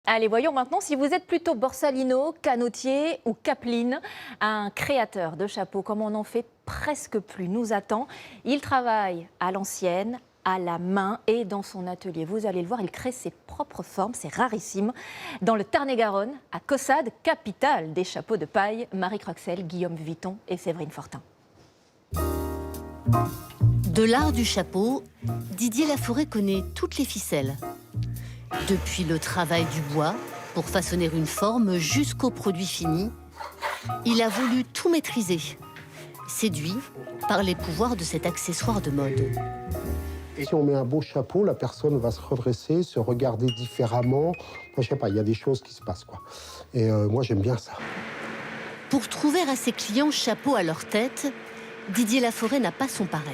Allez, voyons maintenant si vous êtes plutôt borsalino, canotier ou capeline. Un créateur de chapeaux, comme on n'en fait presque plus, nous attend. Il travaille à l'ancienne, à la main et dans son atelier. Vous allez le voir, il crée ses propres formes, c'est rarissime. Dans le Tarn-et-Garonne, à Caussade, capitale des chapeaux de paille, Marie Croxel, Guillaume Vuitton et Séverine Fortin. De l'art du chapeau, Didier Laforêt connaît toutes les ficelles. Depuis le travail du bois pour façonner une forme jusqu'au produit fini, il a voulu tout maîtriser, séduit par les pouvoirs de cet accessoire de mode. Et si on met un beau chapeau, la personne va se redresser, se regarder différemment. Moi, je sais pas, il y a des choses qui se passent, quoi. Et moi, j'aime bien ça. Pour trouver à ses clients chapeau à leur tête, Didier Laforêt n'a pas son pareil.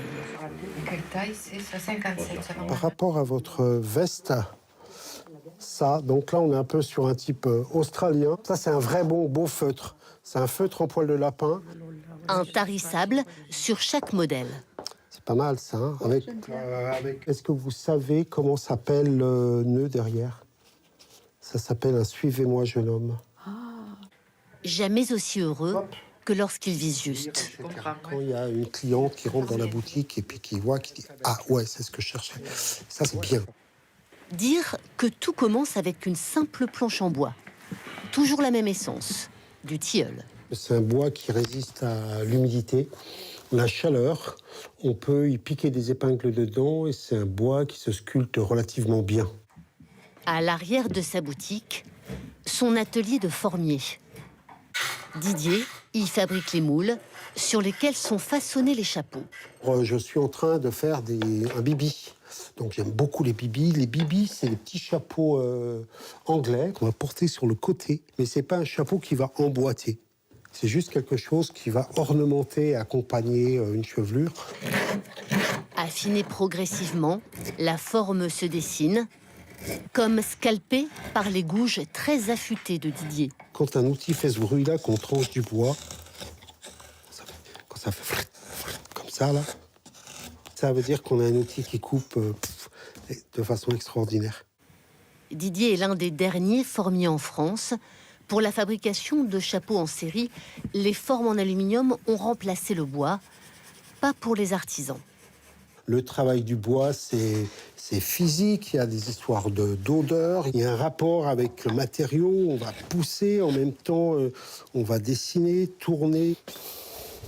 Quelle taille c'est ça? 57, ça va. Par rapport à votre veste, ça, donc là, on est un peu sur un type australien. Ça, c'est un vrai beau feutre. C'est un feutre en poil de lapin. Intarissable sur chaque modèle. C'est pas mal, ça. Hein, Est-ce que vous savez comment s'appelle le nœud derrière? Ça s'appelle un suivez-moi, jeune homme. Jamais aussi heureux que lorsqu'il vise juste. Quand il y a une cliente qui rentre dans la boutique et puis qui voit, qui dit « Ah ouais, c'est ce que je cherchais ». Ça, c'est bien. Dire que tout commence avec une simple planche en bois. Toujours la même essence, du tilleul. C'est un bois qui résiste à l'humidité, la chaleur. On peut y piquer des épingles dedans et c'est un bois qui se sculpte relativement bien. À l'arrière de sa boutique, son atelier de formier. Didier y fabrique les moules sur lesquels sont façonnés les chapeaux. Je suis en train de faire un bibi. Donc j'aime beaucoup les bibis. Les bibis, c'est des petits chapeaux anglais qu'on va porter sur le côté. Mais c'est pas un chapeau qui va emboîter. C'est juste quelque chose qui va ornementer et accompagner une chevelure. Affiné progressivement, la forme se dessine, comme scalpée par les gouges très affûtées de Didier. Quand un outil fait ce bruit-là, qu'on tranche du bois, quand ça fait comme ça, là, ça veut dire qu'on a un outil qui coupe de façon extraordinaire. Didier est l'un des derniers formiers en France. Pour la fabrication de chapeaux en série, les formes en aluminium ont remplacé le bois, pas pour les artisans. Le travail du bois, c'est physique, il y a des histoires d'odeur, il y a un rapport avec le matériau, on va pousser, en même temps, on va dessiner, tourner.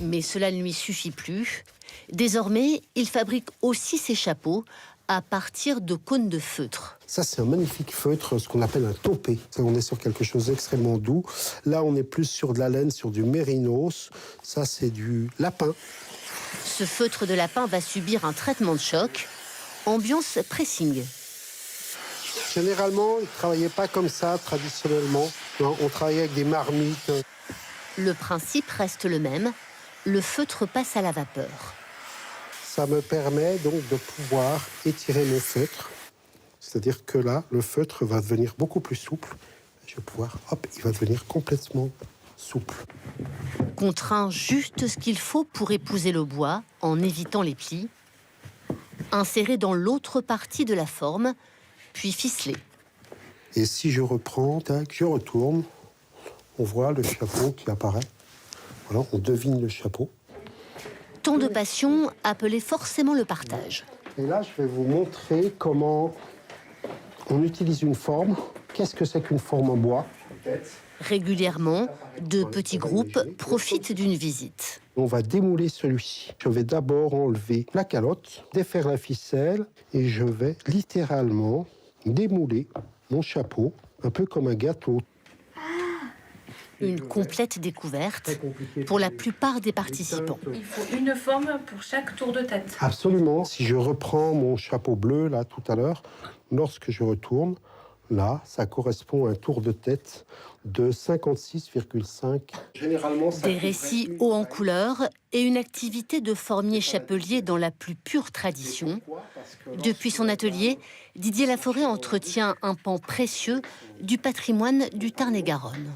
Mais cela ne lui suffit plus. Désormais, il fabrique aussi ses chapeaux à partir de cônes de feutre. Ça, c'est un magnifique feutre, ce qu'on appelle un topé. On est sur quelque chose d'extrêmement doux. Là, on est plus sur de la laine, sur du mérinos. Ça, c'est du lapin. Ce feutre de lapin va subir un traitement de choc, ambiance pressing. Généralement, ils ne travaillaient pas comme ça, traditionnellement. Non, on travaillait avec des marmites. Le principe reste le même, le feutre passe à la vapeur. Ça me permet donc de pouvoir étirer mon feutre. C'est-à-dire que là, le feutre va devenir beaucoup plus souple. Je vais pouvoir, hop, il va devenir complètement souple. Contraint juste ce qu'il faut pour épouser le bois, en évitant les plis. Inséré dans l'autre partie de la forme, puis ficelé. Et si je reprends, tac, je retourne, on voit le chapeau qui apparaît. Voilà, on devine le chapeau. Tant de passion appelait forcément le partage. Et là, je vais vous montrer comment on utilise une forme. Qu'est-ce que c'est qu'une forme en bois? Régulièrement, de petits groupes profitent d'une visite. On va démouler celui-ci. Je vais d'abord enlever la calotte, défaire la ficelle, et je vais littéralement démouler mon chapeau, un peu comme un gâteau. Une complète découverte pour la plupart des participants. Il faut une forme pour chaque tour de tête. Absolument. Si je reprends mon chapeau bleu, là, tout à l'heure, lorsque je retourne, là, ça correspond à un tour de tête de 56,5. Généralement, Des récits hauts en couleur et une activité de formier chapelier dans la plus pure tradition. Depuis son atelier, Didier Laforêt entretient un pan précieux du patrimoine du Tarn-et-Garonne.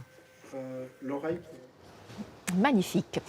Magnifique.